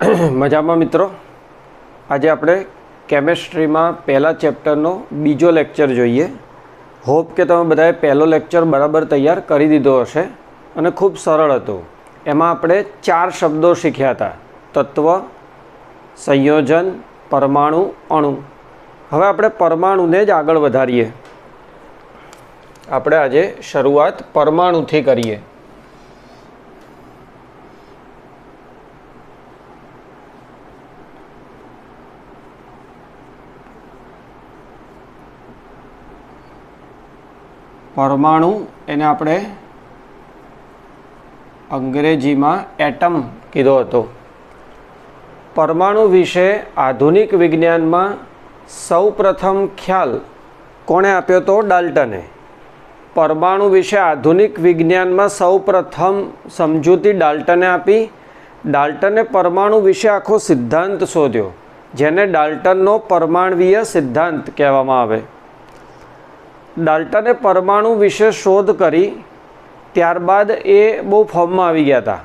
મજામાં મિત્રો, આજે આપણે કેમેસ્ટ્રીમાં પહેલા ચેપ્ટરનો બીજો લેક્ચર જોઈએ. હોપ કે તમે બધાએ પહેલો લેક્ચર બરાબર તૈયાર કરી દીધો હશે અને ખૂબ સરળ હતો. એમાં આપણે 4 શબ્દો શીખ્યા હતા: તત્વ, સંયોજન, પરમાણુ, અણુ. હવે આપણે પરમાણુને જ આગળ વધારીએ. આપણે આજે શરૂઆત પરમાણુથી કરીએ. પરમાણુ એને આપણે અંગ્રેજીમાં એટમ કીધો હતો. પરમાણુ વિશે આધુનિક વિજ્ઞાનમાં સૌપ્રથમ ખ્યાલ કોણે આપ્યો હતો? ડાલ્ટને. પરમાણુ વિશે આધુનિક વિજ્ઞાનમાં સૌપ્રથમ સમજૂતી ડાલ્ટને આપી. ડાલ્ટને પરમાણુ વિશે આખો સિદ્ધાંત શોધ્યો, જેને ડાલ્ટનનો પરમાણ્વીય સિદ્ધાંત કહેવામાં આવે. ડાલ્ટને પરમાણુ વિશે શોધ કરી ત્યારબાદ એ બહુ ફોર્મમાં આવી ગયા હતા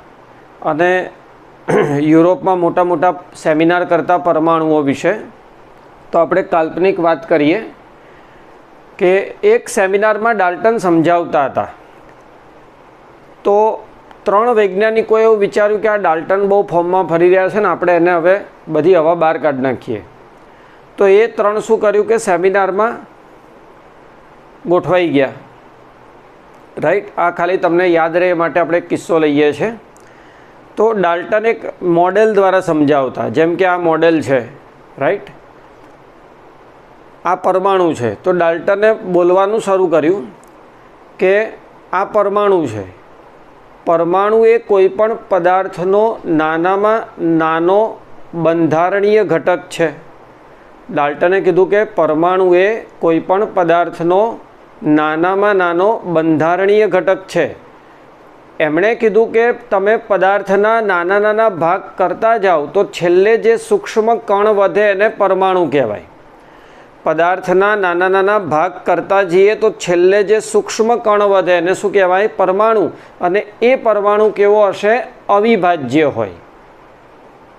અને યુરોપમાં મોટા મોટા સેમિનાર કરતા પરમાણુઓ વિશે. તો આપણે કાલ્પનિક વાત કરીએ કે એક સેમિનારમાં ડાલ્ટન સમજાવતા હતા. તો 3 વૈજ્ઞાનિકોએ એવું વિચાર્યું કે આ ડાલ્ટન બહુ ફોર્મમાં ફરી રહ્યા છે ને આપણે એને હવે બધી હવા બહાર કાઢી નાખીએ. તો એ 3 શું કર્યું કે સેમિનારમાં ગોઠવાઈ ગયા. રાઈટ, આ ખાલી તમને યાદ રહે એ માટે આપણે એક કિસ્સો લઈએ છીએ. તો ડાલ્ટન એક મોડેલ દ્વારા સમજાવતા, જેમ કે આ મોડેલ છે, રાઈટ, આ પરમાણુ છે. તો ડાલ્ટને બોલવાનું શરૂ કર્યું કે આ પરમાણુ છે. પરમાણુ એ કોઈ પણ પદાર્થનો નાનામાં નાનો બંધારણીય ઘટક છે. ડાલ્ટને કીધું કે પરમાણુ એ કોઈ પણ પદાર્થનો નાનામાં નાનો બંધારણીય ઘટક છે. એમણે કીધું કે તમે પદાર્થના નાના નાના ભાગ કરતા જાઓ તો છેલ્લે જે સૂક્ષ્મ કણ વધે એને પરમાણુ કહેવાય. પદાર્થના નાના નાના ભાગ કરતા જઈએ તો છેલ્લે જે સૂક્ષ્મ કણ વધે એને શું કહેવાય? પરમાણુ. અને એ પરમાણુ કેવો હશે? અવિભાજ્ય હોય.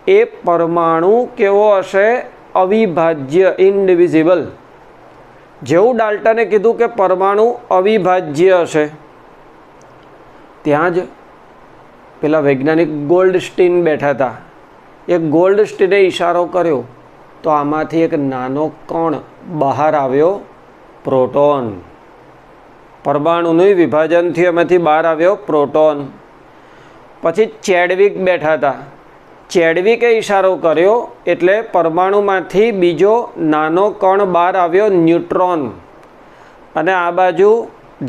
એ પરમાણુ કેવો હશે? અવિભાજ્ય, ઇનડિવિઝિબલ. જેવું ડાલ્ટને કીધું કે પરમાણુ અવિભાજ્ય હશે, ત્યાં જ પેલા વૈજ્ઞાનિક ગોલ્ડસ્ટીન બેઠા હતા. એ ગોલ્ડસ્ટીને ઈશારો કર્યો તો આમાંથી એક નાનો કણ બહાર આવ્યો, પ્રોટોન. પરમાણુનું વિભાજનથી એમાંથી બહાર આવ્યો પ્રોટોન. પછી ચેડવિક બેઠા હતા. ચેડવિકે ઈશારો કર્યો એટલે પરમાણુમાંથી બીજો નાનો કણ બહાર આવ્યો, ન્યુટ્રોન. અને આ બાજુ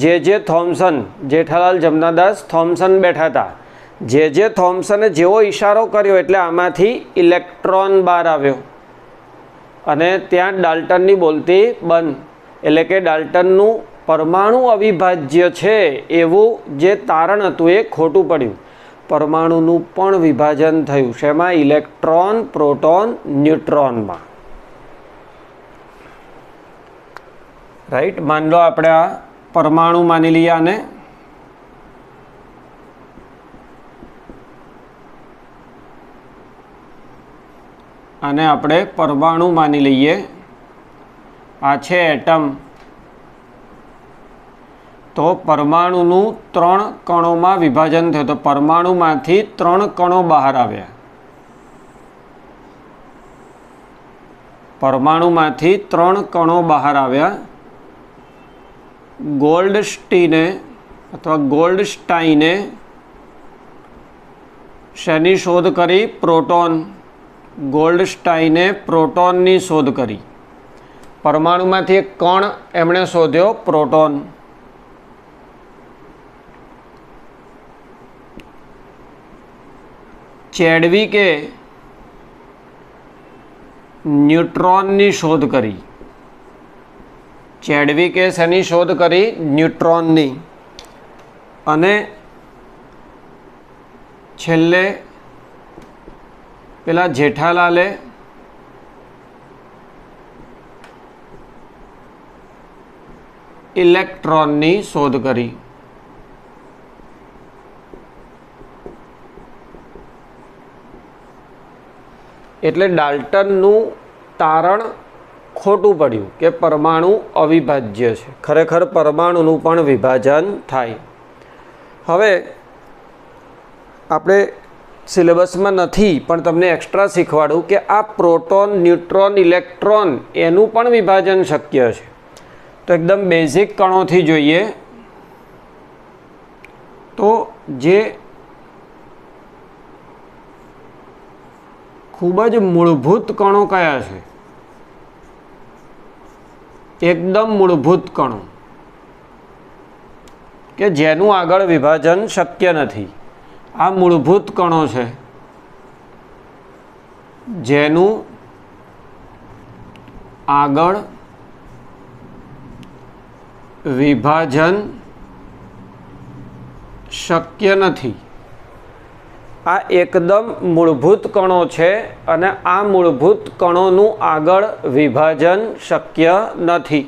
જે થોમ્સન, જેઠાલાલ જમનાદાસ થોમ્સન બેઠા હતા. જે થોમ્સને જેવો ઈશારો કર્યો એટલે આમાંથી ઇલેક્ટ્રોન બહાર આવ્યો. અને ત્યાં ડાલ્ટનની બોલતી બંધ. એટલે કે ડાલ્ટનનું પરમાણુ અવિભાજ્ય છે એવું જે તારણ હતું એ ખોટું પડ્યું. પરમાણુનું પણ વિભાજન થયું. શેમાં? Electron, proton, ન્યુટ્રોનમાં. રાઈટ, માન લો આપણે આ પરમાણુ માની લઈએ આને. આને આપણે પરમાણુ માની લઈએ. આ છે એટમ. તો પરમાણુનું 3 કણોમાં વિભાજન થયું. તો પરમાણુમાંથી 3 કણો બહાર આવ્યા. પરમાણુમાંથી 3 કણો બહાર આવ્યા. ગોલ્ડસ્ટીને અથવા ગોલ્ડસ્ટાઈને શેની શોધ કરી? પ્રોટોન. ગોલ્ડસ્ટાઈને પ્રોટોનની શોધ કરી. પરમાણુમાંથી એક કણ એમણે શોધ્યો, પ્રોટોન. ચેડવિકે ન્યુટ્રોનની શોધ કરી. ચેડવિકે શેની શોધ કરી? ન્યુટ્રોનની. અને છેલ્લે પેલા જેઠાલાલે ઇલેક્ટ્રોનની શોધ કરી. એટલે ડાલ્ટનનું તારણ ખોટું પડ્યું કે પરમાણુ અવિભાજ્ય છે. ખરેખર પરમાણુનું પણ વિભાજન થાય. હવે આપણે સિલેબસમાં નથી પણ તમને એક્સ્ટ્રા શીખવાડું કે આ પ્રોટોન, ન્યુટ્રોન, ઇલેક્ટ્રોન એનું પણ વિભાજન શક્ય છે. તો એકદમ બેઝિક કણોથી જોઈએ તો જે ખૂબ જ મૂળભૂત કણો કયા છે? એકદમ મૂળભૂત કણો કે જેનું આગળ વિભાજન શક્ય નથી. આ મૂળભૂત કણો છે જેનું આગળ વિભાજન શક્ય નથી. આ એકદમ મૂળભૂત કણો છે અને આ મૂળભૂત કણોનું આગળ વિભાજન શક્ય નથી.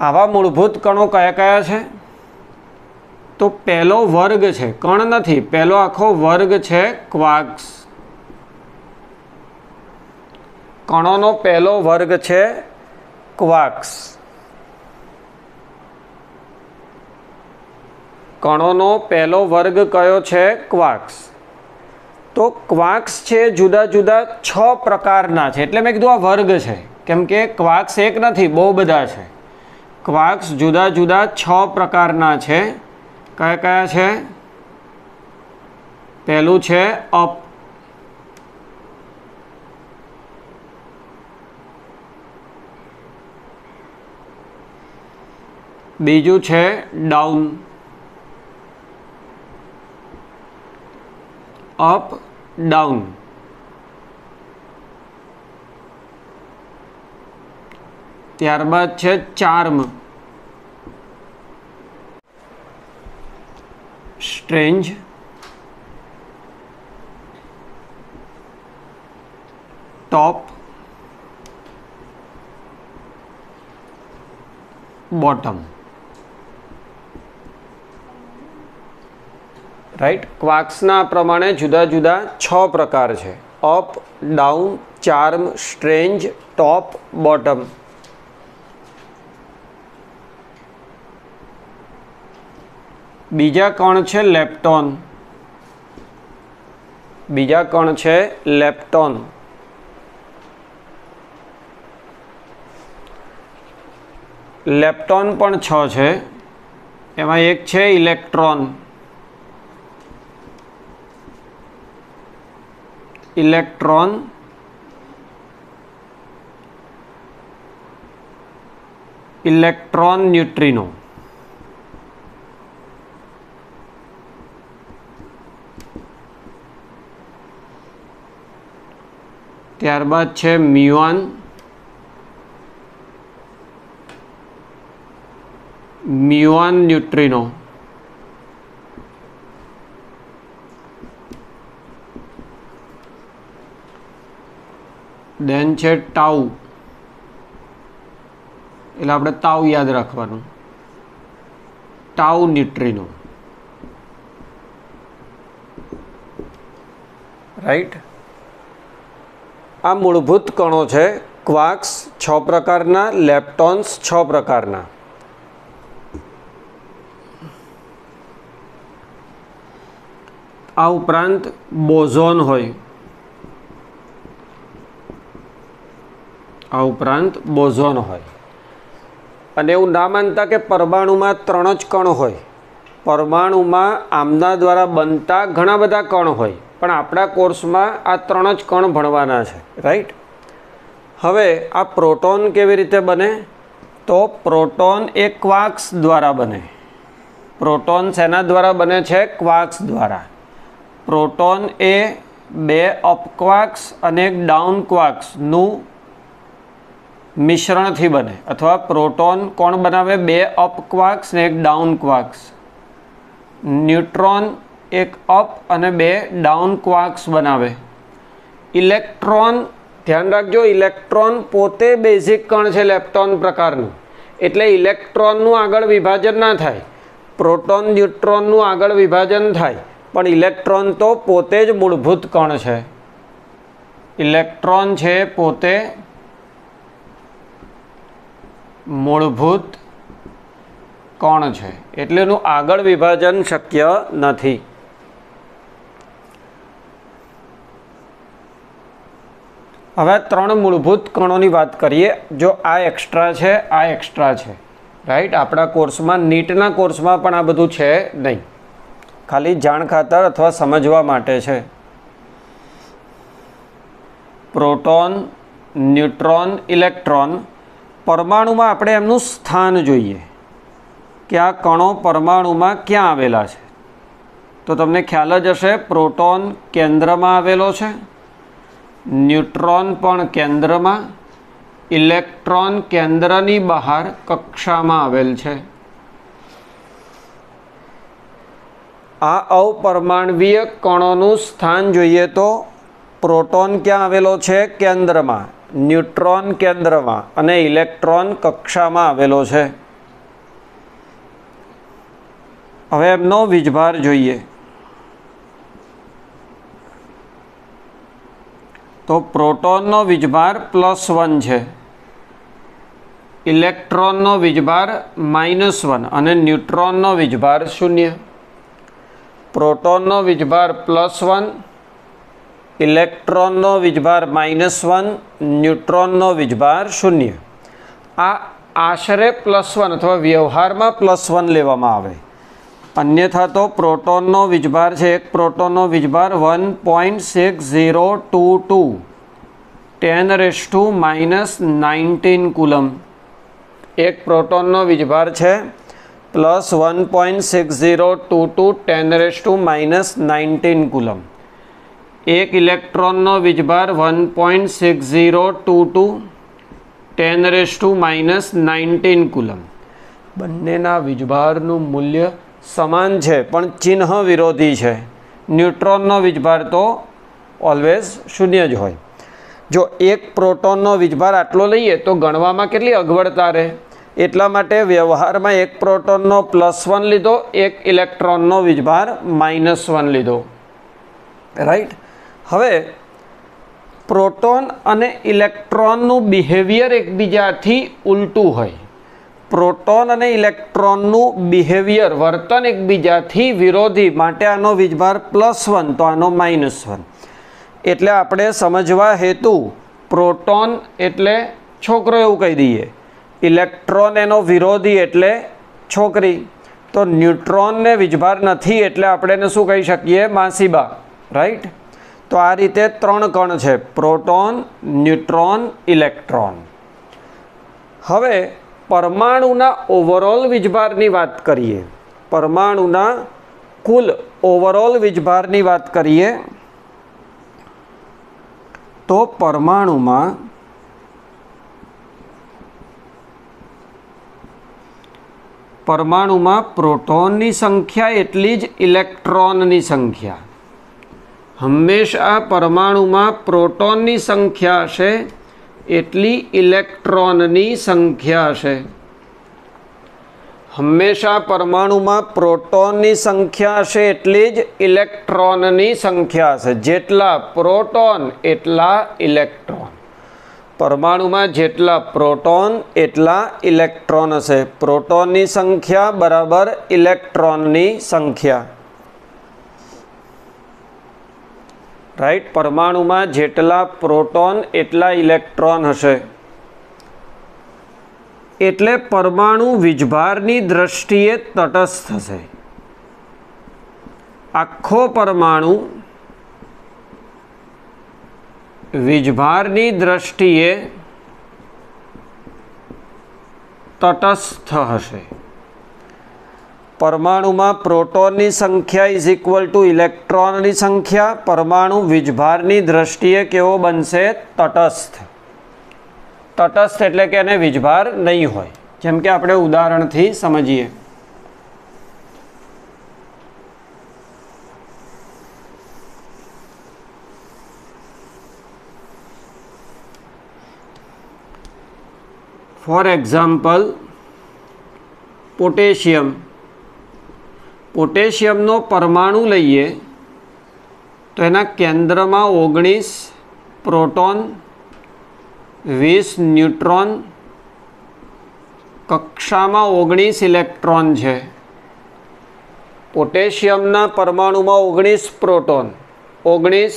આવા મૂળભૂત કણો કયા કયા છે? તો પહેલો વર્ગ છે, કણ નથી, પહેલો આખો વર્ગ છે ક્વાર્ક્સ. કણોનો પહેલો વર્ગ છે ક્વાર્ક્સ. કણોનો પહેલો વર્ગ કયો છે? ક્વાર્ક્સ. તો ક્વાર્ક્સ છે જુદા જુદા 6 પ્રકારના છે. એટલે મેં કીધું આ વર્ગ છે, કેમ કે ક્વાર્ક્સ એક નથી, બહુ બધા છે. ક્વાર્ક્સ જુદા જુદા 6 પ્રકારના છે. કયા કયા છે? પહેલું છે અપ, બીજું છે ડાઉન, અપ ડાઉન, ત્યારબાદ છે ચાર્મ, સ્ટ્રેન્જ, ટોપ, બોટમ. રાઈટ. ક્વાર્ક્સના પ્રમાણે જુદા જુદા 6 પ્રકાર છે: અપ, ડાઉન, ચાર્મ, સ્ટ્રેન્જ, ટોપ, બોટમ. બીજા કણ છે લેપ્ટોન. બીજા કણ છે લેપ્ટોન. લેપ્ટોન પણ 6 છે. એમાં એક છે ઇલેક્ટ્રોન. Electron, electron neutrino. ત્યારબાદ છે મ્યુઓન, મ્યુઓન ન્યુટ્રિનો. દેન છે ટાઉ. એટલે આપણે તાવ યાદ રાખવાનું. Tau neutrino. રાઈટ. આ મૂળભૂત કણો છે. ક્વાર્ક્સ 6 પ્રકારના, લેપ્ટોન્સ 6 પ્રકારના. આ ઉપરાંત બોઝોન હોય. આ ઉપરાંત બોઝોન હોય. અને એવું ના માનતા કે પરમાણુમાં 3 જ કણ હોય. પરમાણુમાં આમના દ્વારા બનતા ઘણા બધા કણ હોય, પણ આપણા કોર્સમાં આ 3 જ કણ ભણવાના છે. રાઈટ. હવે આ પ્રોટોન કેવી રીતે બને? તો પ્રોટોન એ ક્વાર્ક્સ દ્વારા બને. પ્રોટોન શેના દ્વારા બને છે? ક્વાર્ક્સ દ્વારા. પ્રોટોન એ 2 અપ ક્વાર્ક્સ અને 1 ડાઉન ક્વાર્ક્સનું મિશ્રણથી બને. અથવા પ્રોટોન કોણ બનાવે? 2 અપ ક્વાર્ક્સ ને 1 ડાઉન ક્વાર્ક્સ. ન્યુટ્રોન 1 અપ અને 2 ડાઉન ક્વાર્ક્સ બનાવે. ઇલેક્ટ્રોન, ધ્યાન રાખજો, ઇલેક્ટ્રોન પોતે બેઝિક કણ છે લેપ્ટોન પ્રકારનું. એટલે ઇલેક્ટ્રોનનું આગળ વિભાજન ના થાય. પ્રોટોન, ન્યુટ્રોનનું આગળ વિભાજન થાય, પણ ઇલેક્ટ્રોન તો પોતે જ મૂળભૂત કણ છે. ઇલેક્ટ્રોન છે પોતે મૂળભૂત કણ છે, એટલે એનું આગળ વિભાજન શક્ય નથી. હવે 3 મૂળભૂત કણોની વાત કરીએ. જો આ એક્સ્ટ્રા છે, આ એક્સ્ટ્રા છે, રાઈટ. આપણા કોર્સમાં, નીટના કોર્સમાં પણ આ બધું છે નહીં, ખાલી જાણ ખાતર અથવા સમજવા માટે છે. પ્રોટોન, ન્યુટ્રોન, ઇલેક્ટ્રોન, પરમાણુમાં આપણે એમનું સ્થાન જોઈએ કે આ કણો પરમાણુમાં ક્યાં આવેલા છે. તો તમને ખ્યાલ જ હશે, પ્રોટોન કેન્દ્રમાં આવેલો છે, ન્યુટ્રોન પણ કેન્દ્રમાં, ઇલેક્ટ્રોન કેન્દ્રની બહાર કક્ષામાં આવેલ છે. આ અપરમાણવીય કણોનું સ્થાન જોઈએ તો પ્રોટોન ક્યાં આવેલો છે? કેન્દ્રમાં, ન્યુટ્રોન કેન્દ્રમાં અને ઇલેક્ટ્રોન કક્ષામાં આવેલો છે. હવે એમનો વીજભાર જોઈએ. તો પ્રોટોનનો વીજભાર +1 છે, ઇલેક્ટ્રોનનો વીજભાર -1 અને ન્યુટ્રોનનો વીજભાર 0. પ્રોટોનનો વીજભાર +1, ઇલેક્ટ્રોનનો વીજભાર -1, ન્યુટ્રોનનો વીજભાર 0. આ આશરે +1 અથવા વ્યવહારમાં +1 લેવામાં આવે. અન્યથા તો પ્રોટોનનો વીજભાર છે, એક પ્રોટોનનો વીજભાર 1.6022 10⁻⁻19 કુલમ. એક પ્રોટોનનો વીજભાર છે +1.6022 10⁻⁻19 કુલમ. એક ઇલેક્ટ્રોનનો વીજભાર 1.6022 10⁻⁻19 કુલમ. બંનેના વીજભારનું મૂલ્ય સમાન છે પણ ચિહ્ન વિરોધી છે. ન્યુટ્રોનનો વીજભાર તો ઓલવેઝ 0 જ હોય. જો એક પ્રોટોનનો વીજભાર આટલો લઈએ તો ગણવામાં કેટલી અગવડતા રહે, એટલા માટે વ્યવહારમાં એક પ્રોટોનનો +1 લીધો, એક ઇલેક્ટ્રોનનો વીજભાર -1 લીધો, રાઈટ. હવે પ્રોટોન અને ઇલેક્ટ્રોનનું બિહેવિયર એકબીજાથી ઉલટું હોય. પ્રોટોન અને ઇલેક્ટ્રોનનું બિહેવિયર, વર્તન એકબીજાથી વિરોધી, માટે આનો વીજભાર +1 તો આનો -1. એટલે આપણે સમજવા હેતુ પ્રોટોન એટલે છોકરો એવું કહી દઈએ, ઇલેક્ટ્રોન એનો વિરોધી એટલે છોકરી. તો ન્યુટ્રોનને વીજભાર નથી એટલે આપણે એને શું કહી શકીએ? માસીબા, રાઈટ. તો આ રીતે 3 કણ છે, પ્રોટોન, ન્યુટ્રોન, ઇલેક્ટ્રોન. હવે પરમાણુના ઓવરઓલ વીજભારની વાત કરીએ, પરમાણુના કુલ ઓવરઓલ વીજભારની વાત કરીએ તો પરમાણુમાં પ્રોટોનની સંખ્યા એટલી જ ઇલેક્ટ્રોનની સંખ્યા. હંમેશા પરમાણુમાં પ્રોટોનની સંખ્યા હશે એટલી ઇલેક્ટ્રોનની સંખ્યા હશે. હંમેશા પરમાણુમાં પ્રોટોનની સંખ્યા હશે એટલી જ ઇલેક્ટ્રોનની સંખ્યા હશે. જેટલા પ્રોટોન એટલા ઇલેક્ટ્રોન. પરમાણુમાં જેટલા પ્રોટોન એટલા ઇલેક્ટ્રોન હશે. પ્રોટોનની સંખ્યા બરાબર ઇલેક્ટ્રોનની સંખ્યા, રાઈટ. પરમાણુમાં જેટલા પ્રોટોન એટલા ઇલેક્ટ્રોન હશે. એટલે પરમાણુ વીજભારની દ્રષ્ટિએ તટસ્થ હશે. આખો પરમાણુ વીજભારની દ્રષ્ટિએ તટસ્થ હશે. પરમાણુમાં પ્રોટોનની સંખ્યા ઇઝ ઇક્વલ ટુ ઇલેક્ટ્રોનની સંખ્યા. પરમાણુ વીજભારની દ્રષ્ટિએ કેવો બનશે? તટસ્થ. તટસ્થ એટલે કે એને વીજભાર નહીં હોય. જેમ કે આપણે ઉદાહરણથી સમજીએ. For example, potassium. પોટેશિયમનો પરમાણુ લઈએ તો એના કેન્દ્રમાં 19, प्रोटॉन 20 न्यूट्रॉन कक्षामां 19 इलेक्ट्रॉन है। पोटेशियमना परमाणुमां 19 प्रोटॉन 19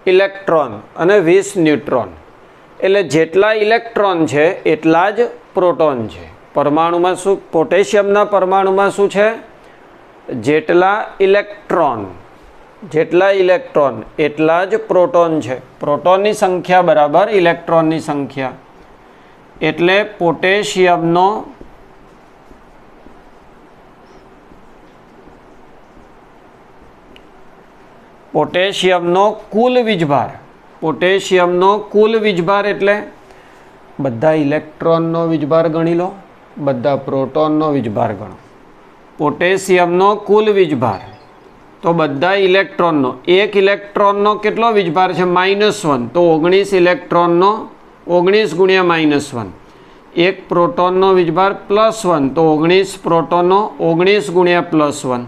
इलेक्ट्रॉन अने 20 न्यूट्रॉन एटले जेटला इलेक्ट्रॉन है एटला ज प्रोटॉन है। परमाणुमां शुं पोटेशियमना परमाणुमां शुं छे जेटला इलेक्ट्रॉन एटला ज प्रोटॉन है। प्रोटॉननी संख्या बराबर इलेक्ट्रॉननी संख्या एटले पोटेशियमनो कुल वीजभार एटले बधा इलेक्ट्रॉननो वीजभार गणी लो, बधा प्रोटॉननो वीजभार गणो। पोटेशियमनो कुल वीजभार तो बधा इलेक्ट्रॉननो, एक इलेक्ट्रॉननो केटलो वीजभार छे -1 तो 19 इलेक्ट्रॉननो 19 गुणिया -1। एक प्रोटॉननो वीजभार +1 तो 19 प्रोटॉननो 19 गुणिया +1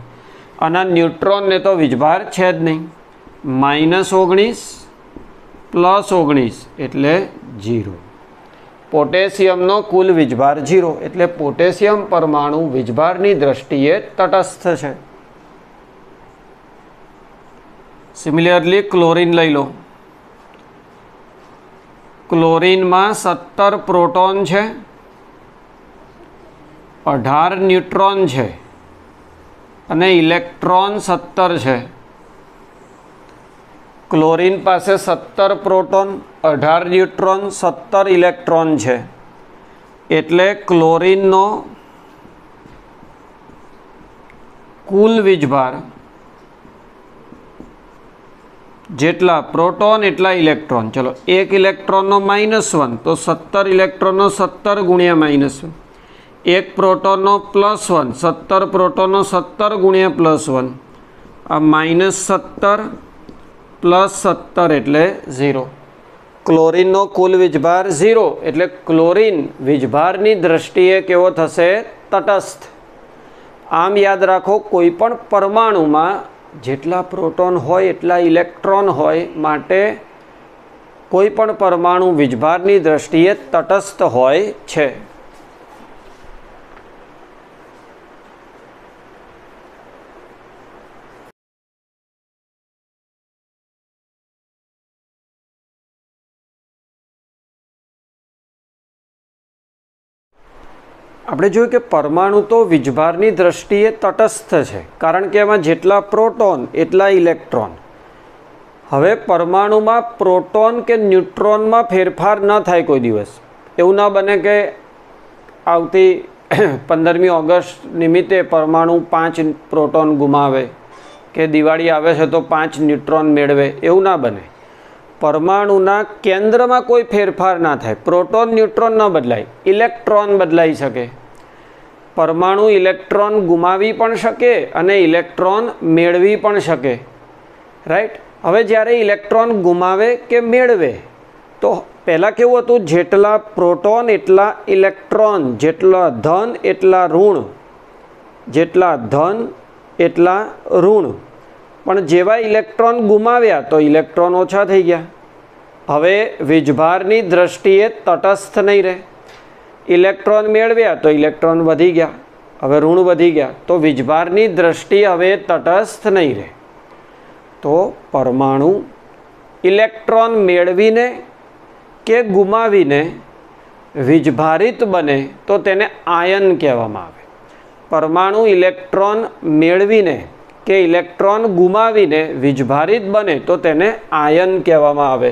अने न्यूट्रॉन ने तो वीजभार छे ज नहीं। -19 +19 एटले 0। पोटेशियमनो कुल वीजभार 0 एटले पोटेशियम परमाणु वीजभारनी दृष्टिए तटस्थ है। सिमिलरली क्लोरीन लई लो। क्लोरीन में 17 प्रोटॉन है, 18 न्यूट्रॉन है अने इलेक्ट्रॉन 17 है। क्लोरीन पासे 17 प्रोटॉन 18 न्यूट्रॉन 17 इलेक्ट्रॉन है एटले क्लोरीन नो कुल वीजभार जेटला प्रोटॉन एटला इलेक्ट्रॉन। चलो एक इलेक्ट्रॉन नो -1 तो 17 इलेक्ट्रॉन नो 17 गुणिया -1। एक प्रोटॉन नो +1 17 प्रोटॉन नो 17 गुणिया +1 आ -17 +17 एटले 0। क्लोरीन नो कुल वीजभार 0 एटले क्लोरीन वीजभारनी दृष्टिए केवो थशे तटस्थ। आम याद राखो कोईपण परमाणुमां जेटला प्रोटॉन होय एटला इलेक्ट्रॉन होय माटे कोईपण परमाणु वीजभारनी दृष्टिए तटस्थ होय छे। આપણે જોયું કે પરમાણુ તો વીજભારની દ્રષ્ટિએ તટસ્થ છે કારણ કે એમાં જેટલા પ્રોટોન એટલા ઇલેક્ટ્રોન। હવે પરમાણુમાં પ્રોટોન કે ન્યુટ્રોનમાં ફેરફાર ન થાય કોઈ દિવસ। એવું ના બને કે આવતી 15મી ઓગસ્ટ નિમિત્તે પરમાણુ 5 પ્રોટોન ગુમાવે કે દિવાળી આવે છે તો 5 ન્યુટ્રોન મેળવે, એવું ના બને। परमाणुना केंद्र में कोई फेरफार ना थाय। प्रोटॉन न्यूट्रॉन न बदलाय, इलेक्ट्रॉन बदलाई सके। परमाणु इलेक्ट्रॉन गुमावी पण शके अने इलेक्ट्रॉन मेळवी पण शके, राइट। हवे ज्यारे इलेक्ट्रॉन गुमावे के मेळवे तो पहला केवुं हतुं जेटला प्रोटॉन एटला इलेक्ट्रॉन, जेटला धन एटला ऋण, जेटला धन एटला ऋण। पण जेवा इलेक्ट्रॉन गुमाव्या तो इलेक्ट्रॉन ओछा थई गया। हवे वीजभारनी दृष्टिए तटस्थ नहीं रहे। इलेक्ट्रॉन मेळव्या तो इलेक्ट्रॉन वधी गया, हवे ऋण वधी गया तो वीजभारनी दृष्टि हवे तटस्थ नहीं रहे। तो परमाणु इलेक्ट्रॉन मेळवीने के गुमावीने वीजभारित बने तो तेने आयन कहेवामां आवे। परमाणु इलेक्ट्रॉन मेळवीने के इलेक्ट्रॉन गुमावीने वीजभारित बने तो तेने आयन कहेवामां आवे।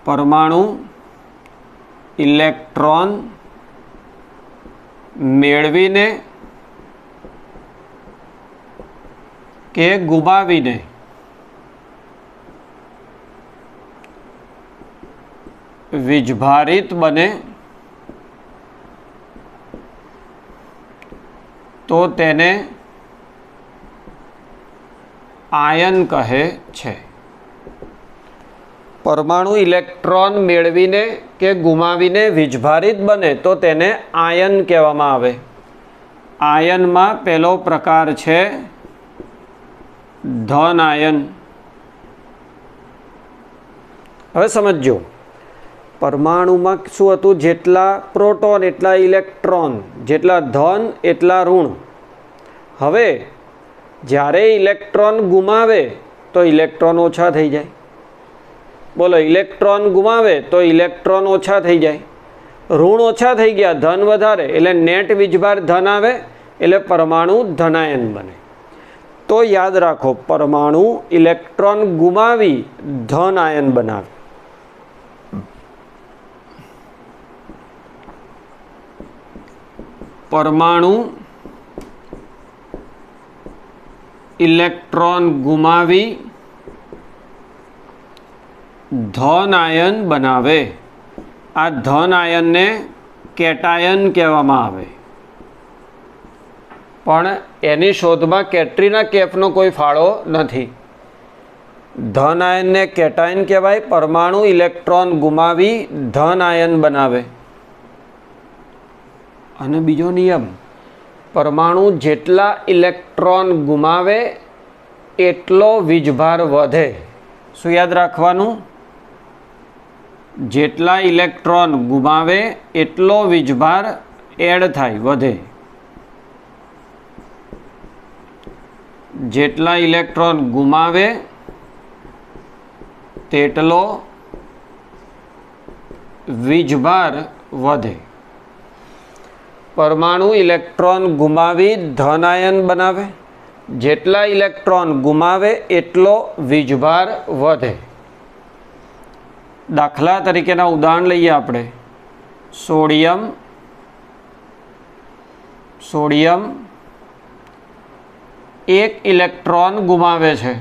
परमाणु इलेक्ट्रॉन मेळवीने के गुमावीने वीजभारित बने तो तेने आयन कहे छे। परमाणु इलेक्ट्रॉन मेळवीने के गुमावीने वीजभारित बने तो तेने आयन कहेवामां आवे। आयन में पहलो प्रकार है धन आयन। हवे समझो, परमाणु में शुं हतुं, जेटला प्रोटोन एटला इलेक्ट्रॉन, जेटला धन एटला ऋण। हवे ज्यारे इलेक्ट्रॉन गुमावे तो इलेक्ट्रॉन ओछा थई जाय। बोलो, इलेक्ट्रॉन गुमावे तो इलेक्ट्रॉन ओछा थई जाय। ऋण ओछा थई गया, धन वधारे, एटले नेट वीजभार धन आवे, एटले परमाणु धनायन बने। तो याद राखो, परमाणु इलेक्ट्रॉन गुमावी धन आयन बनावे। परमाणु इलेक्ट्रॉन गुमावी धन आयन बनावे। आ धन आयन ने केटायन कहेवामां आवे। पण एनी शोधमां कैटरीना कैफनो कोई फाळो नथी। धन आयन ने केटायन कहेवाय, परमाणु इलेक्ट्रॉन गुमावी धन आयन बनावे। अने बीजो नियम, परमाणु जेटला इलेक्ट्रॉन गुमावे एटलो वीजभार वधे। शुं याद राखवानुं? जेटला इलेक्ट्रॉन गुमावे एटलो वीजभार एड थाय, वधे। जेटला इलेक्ट्रॉन गुमावे तेटलो वीजभार वधे। परमाणु इलेक्ट्रॉन गुमावी धन आयन बनावे। जेटला इलेक्ट्रॉन गुमावे एटलो वीजभार वधे। दाखला तरीकेना उदाहरण लईए आपणे। सोडियम एक इलेक्ट्रॉन गुमावे छे।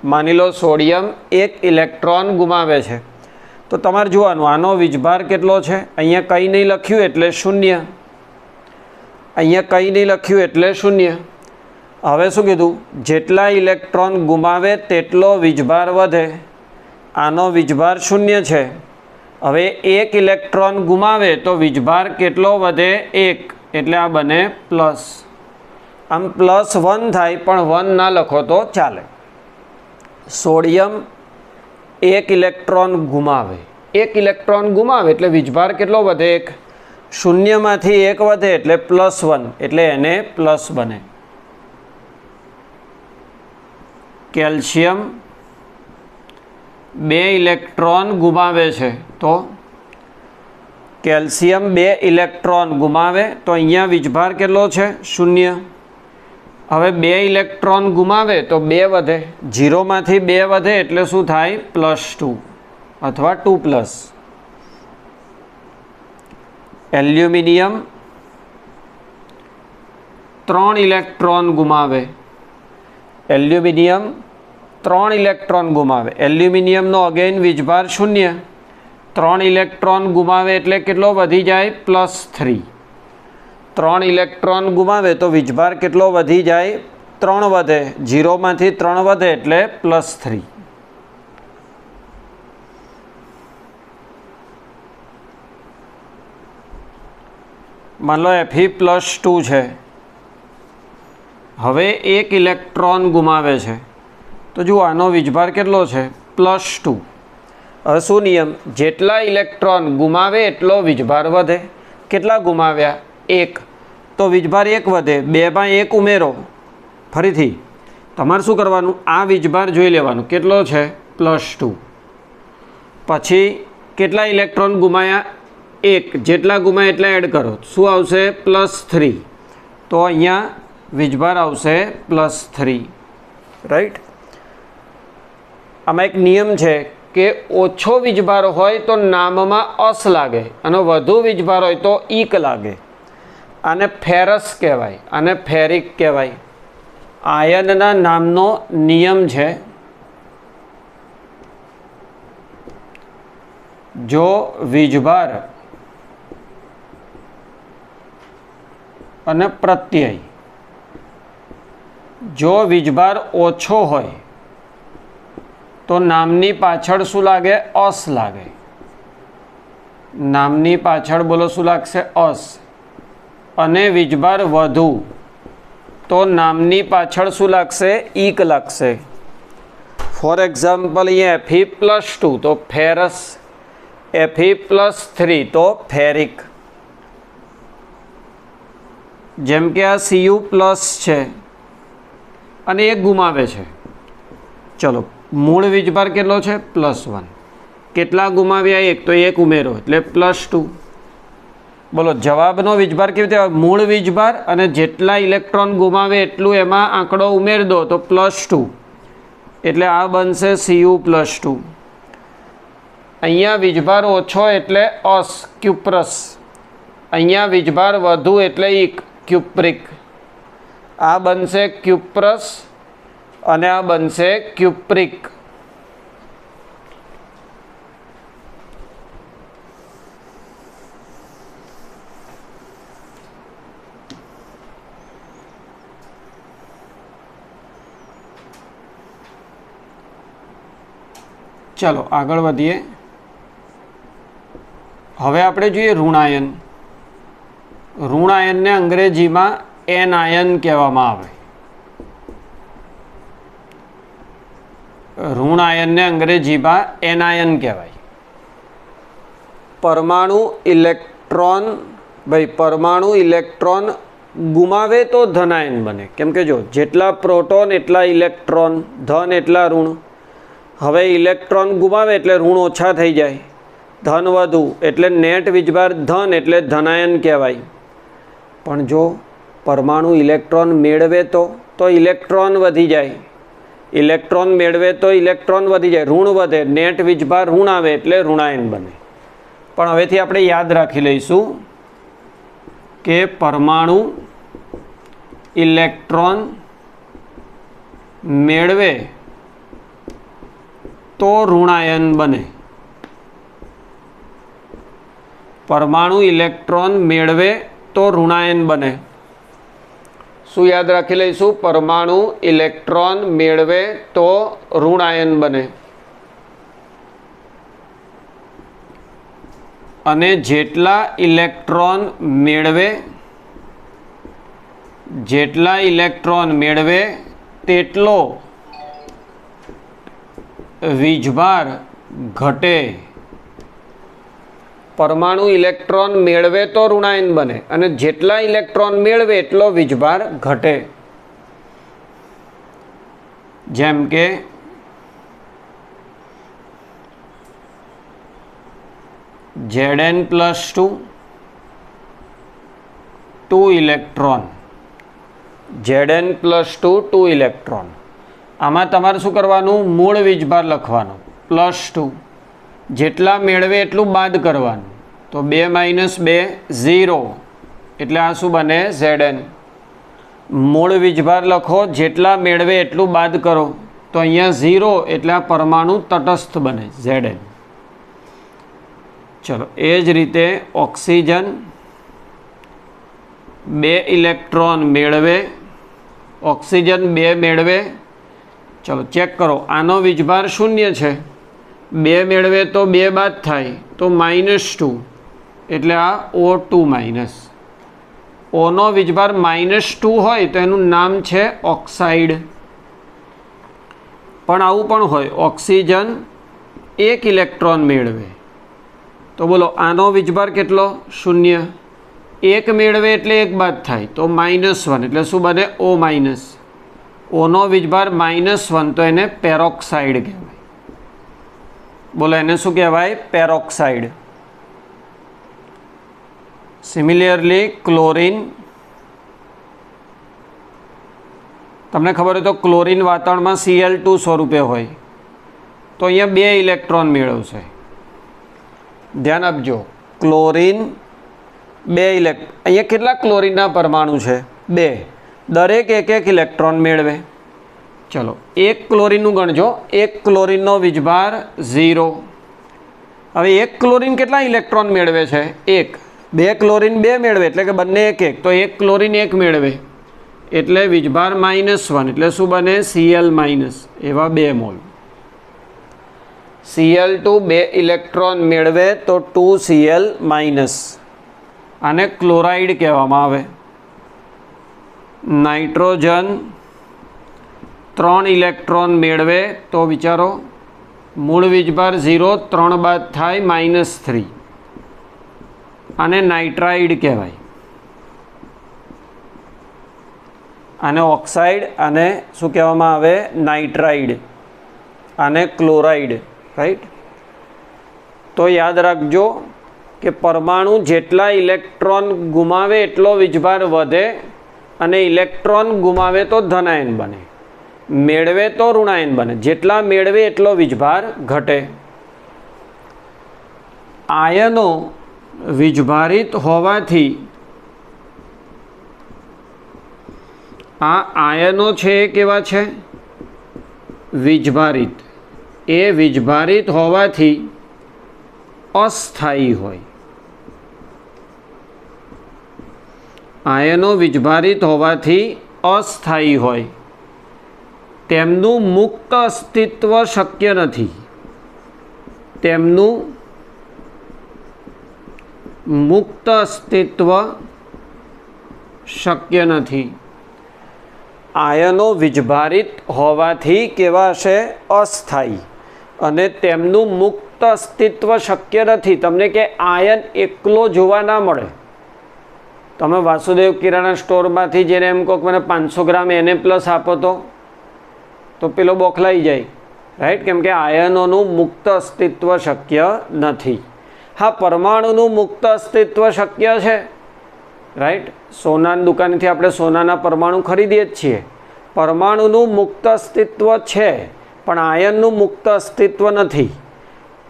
मानी लो सोडियम एक इलेक्ट्रॉन गुमावे छे, तो तमारे जोवानुं आनो वीजभार केटलो छे। अहींया कंई नहीं लख्युं एटले शून्य, अहींया कंई नहीं लख्युं एटले शून्य। हवे शुं कीधुं? जेटला इलेक्ट्रॉन गुमावे तेटलो वीजभार वधे। आनो वीजभार शून्य छे। हवे एक इलेक्ट्रॉन गुमावे तो वीजभार केटलो वधे? एक, एटले आ बने प्लस। आम +1 थाय, पण 1 ना लखो तो चाले। सोडियम एक इलेक्ट्रॉन गुमावे, एक इलेक्ट्रॉन गुमावे एटले वीजभार केटलो वधे? एक। शून्य मांथी एक वधे एटले +1, एटले एने प्लस बने। कैल्शियम 2 इलेक्ट्रॉन गुमावे छे, तो कैल्शियम 2 इलेक्ट्रॉन गुमावे तो अहींया वीजभार केटलो छे? शून्य। हवे 2 इलेक्ट्रॉन गुमावे तो 2 वधे, 0 मांथी 2 वधे एटले शुं थाय? +2 अथवा 2+। एल्युमिनियम 3 इलेक्ट्रॉन गुमावे। एल्युमिनियम 3 इलेक्ट्रॉन गुमावे। एल्युमिनियमनो अगेन वीजभार शून्य। 3 इलेक्ट्रॉन गुमावे एटले केटलो वधी जाय? +3। 3 इलेक्ट्रॉन गुमावे तो वीजभार केटलो वधी जाय? 3 वधे, 0 मांथी 3 वधे एटले +3। मान लो Fe+2 है। हवे 1 इलेक्ट्रॉन गुमावे छे, तो जो आनो वीजभार केटलो छे? +2। हवे शुं नियम? जेटला इलेक्ट्रॉन गुमावे एटलो वीजभार वधे। केटला गुमाव्या? 1, तो वीजभार 1 वधे। 2 मां 1 उमेरो। फरीथी तमारे शुं करवानुं? आ वीजभार जोई लेवानुं, केटलो छे? +2। पछी केटला इलेक्ट्रॉन गुमाया? 1। जेटला गुमाया एटला एड करो, शुं आवशे? +3। तो अहींया वीजभार आवशे +3। राइट। आमां एक नियम छे के ओछो वीजभार होय तो नाममां अस लागे अने वधु वीजभार होय तो ईक लागे। आने फेरस कहेवाय, आने फेरिक कहेवाय। आयनना नामनो नियम छे। जो वीजभार अने प्रत्यय, जो वीजभार ओछो होय तो नामनी पाछळ शुं लागे? अस लागे। नामनी पाछळ बोलो शुं लागशे? अस। અને વીજભાર વધુ તો નામની પાછળ શું લાગશે? ઈક લાગશે. ફોર એક્ઝામ્પલ અહીંયા Fe+2 તો ફેરસ, Fe+3 તો ફેરિક. જેમ કે આ Cu+ છે અને એક ગુમાવે છે. ચલો, મૂળ વીજભાર કેટલો છે? +1. કેટલા ગુમાવ્યા? એક, તો એક ઉમેરો એટલે +2. બોલો જવાબનો વીજભાર કેવી રીતે? મૂળ વીજભાર અને જેટલા ઇલેક્ટ્રોન ગુમાવે એટલું એમાં આંકડો ઉમેરી દો તો +2 એટલે આ બનશે Cu+2. અહીંયા વીજભાર ઓછો એટલે અસ, ક્યુપ્રસ. અહીંયા વીજભાર વધુ એટલે ઈક, ક્યુપ્રિક. આ બનશે ક્યુપ્રસ અને આ બનશે ક્યુપ્રિક. ચાલો આગળ વધીએ. હવે આપણે જોઈએ ઋણાયન. ઋણાયનને અંગ્રેજીમાં એનાયન કહેવામાં આવે. ઋણાયનને અંગ્રેજીમાં એનાયન કહેવાય. પરમાણુ ઇલેક્ટ્રોન, ભાઈ પરમાણુ ઇલેક્ટ્રોન ગુમાવે તો ધનાયન બને. કેમ કે જો જેટલા પ્રોટોન એટલા ઇલેક્ટ્રોન, ધન એટલા ઋણ. હવે ઇલેક્ટ્રોન ગુમાવે એટલે ઋણ ઓછા થઈ જાય, ધન વધુ એટલે નેટ વીજભાર ધન એટલે ધનાયન કહેવાય. પણ જો પરમાણુ ઇલેક્ટ્રોન મેળવે તો ઇલેક્ટ્રોન વધી જાય. ઇલેક્ટ્રોન મેળવે તો ઇલેક્ટ્રોન વધી જાય, ઋણ વધે, નેટ વીજભાર ઋણ આવે એટલે ઋણાયન બને. પણ હવેથી આપણે યાદ રાખી લઈશું કે પરમાણુ ઇલેક્ટ્રોન મેળવે તો ઋણાયન બને. પરમાણુ ઇલેક્ટ્રોન મેળવે તો ઋણાયન બને. શું યાદ રાખી લઈશું? પરમાણુ ઇલેક્ટ્રોન મેળવે તો ઋણાયન બને. અને જેટલા ઇલેક્ટ્રોન મેળવે તેટલો વીજભાર ઘટે. પરમાણુ ઇલેક્ટ્રોન મેળવે તો ઋણાયન બને અને જેટલા ઇલેક્ટ્રોન મેળવે એટલો વીજભાર ઘટે. જેમ કે Zn+2 2 ઇલેક્ટ્રોન, Zn+2 2 ઇલેક્ટ્રોન. આમાં તમારે શું કરવાનું? મૂળ વીજભાર લખવાનું +2. જેટલા મેળવે એટલું બાદ કરવાનું. તો 2 - 2 0 એટલે આ શું બને? Zn. મૂળ વીજભાર લખો, જેટલા મેળવે એટલું બાદ કરો તો અહીંયા 0 એટલે આ પરમાણુ તટસ્થ બને Zn. ચલો એ જ રીતે ઓક્સિજન 2 ઇલેક્ટ્રોન મેળવે, ઓક્સિજન 2 મેળવે. ચલો ચેક કરો, આનો વીજભાર 0 છે, 2 મેળવે તો 2 બાદ થાય તો -2 એટલે આ O2-. ઓનો વીજભાર -2 હોય તો એનું નામ છે ઓક્સાઇડ. પણ આવું પણ હોય, ઓક્સિજન 1 ઇલેક્ટ્રોન મેળવે તો બોલો આનો વીજભાર કેટલો? 0. 1 મેળવે એટલે 1 બાદ થાય તો -1 એટલે શું બને? O-. ઓનો વીજભાર -1 તો એને પેરોક્સાઇડ કહેવાય. બોલો એને શું કહેવાય? પેરોક્સાઇડ. સિમિલરલી ક્લોરીન, તમને ખબર હોય તો ક્લોરીન વાતાવરણમાં Cl2 સ્વરૂપે હોય તો અહીંયા 2 ઇલેક્ટ્રોન મેળવશે. ધ્યાન આપજો, ક્લોરીન 2 ઇલેક્ટ્રોન. અહીંયા કેટલા ક્લોરીનના પરમાણુ છે? 2. દરેક 1 ઇલેક્ટ્રોન મેળવે. ચલો એક ક્લોરીનનું ગણજો. 1 ક્લોરીનનો વીજભાર 0. હવે 1 ક્લોરીન કેટલા ઇલેક્ટ્રોન મેળવે છે? 1. 2 ક્લોરીન 2 મેળવે એટલે કે બંને 1 તો 1 ક્લોરીન 1 મેળવે એટલે વીજભાર -1 એટલે શું બને? Cl-. એવા 2 મોલ. Cl2 2 ઇલેક્ટ્રોન મેળવે તો 2Cl-. આને ક્લોરાઇડ કહેવામાં આવે. નાઇટ્રોજન 3 ઇલેક્ટ્રોન મેળવે તો વિચારો મૂળ વીજભાર 0, 3 બાદ થાય -3. આને નાઇટ્રાઇડ કહેવાય. આને ઓક્સાઇડ, આને શું કહેવામાં આવે? નાઇટ્રાઇડ. આને ક્લોરાઇડ. રાઈટ. તો યાદ રાખજો કે પરમાણુ જેટલા ઇલેક્ટ્રોન ગુમાવે એટલો વીજભાર વધે, અને ઇલેક્ટ્રોન ગુમાવે તો ધનાયન બને, મેળવે તો ઋણાયન બને. જેટલા મેળવે એટલો વીજભાર ઘટે. આયનો વીજભારિત હોવાથી આ આયનો છે એ કેવા છે? વીજભારિત. એ વીજભારિત હોવાથી અસ્થાયી હોય. આયનો વીજભારિત હોવાથી અસ્થાયી હોય. તેમનું મુક્ત અસ્તિત્વ શક્ય નથી. તેમનું મુક્ત અસ્તિત્વ શક્ય નથી. આયનો વીજભારિત હોવાથી કેવા હશે? અસ્થાયી. અને તેમનું મુક્ત અસ્તિત્વ શક્ય નથી. તમને કે આયન એકલો જોવા ના મળે. તમે વાસુદેવ કિરાણા સ્ટોરમાંથી જેને એમ કહો કે મને 500 ગ્રામ Na+ આપો તો પેલો બોખલાઈ જાય. રાઈટ. કેમ કે આયનોનું મુક્ત અસ્તિત્વ શક્ય નથી. હા, પરમાણુનું મુક્ત અસ્તિત્વ શક્ય છે. રાઈટ. સોનાની દુકાનેથી આપણે સોનાના પરમાણુ ખરીદીએ જ છીએ. પરમાણુનું મુક્ત અસ્તિત્વ છે, પણ આયનનું મુક્ત અસ્તિત્વ નથી.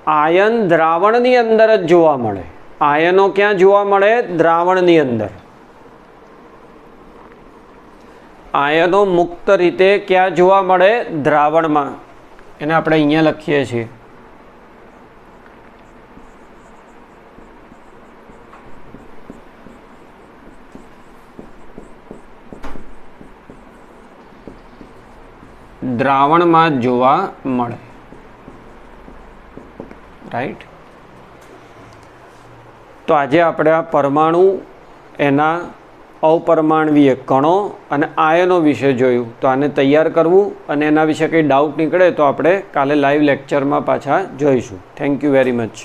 આયન દ્રાવણની અંદર જ જોવા મળે. આયનો ક્યાં જોવા મળે? દ્રાવણની અંદર. આયનો મુક્ત રીતે ક્યાં જોવા મળે? દ્રાવણમાં. એને આપણે અહીંયા લખીએ છીએ. દ્રાવણમાં જોવા મળે. રાઈટ. તો આજે આપણે આ પરમાણુ, એના અપરમાણવીય કણો અને આયનો વિશે જોયું. તો આને તૈયાર કરવું, અને એના વિશે કંઈ ડાઉટ નીકળે તો આપણે કાલે લાઈવ લેક્ચરમાં પાછા જોઈશું. Thank you very much.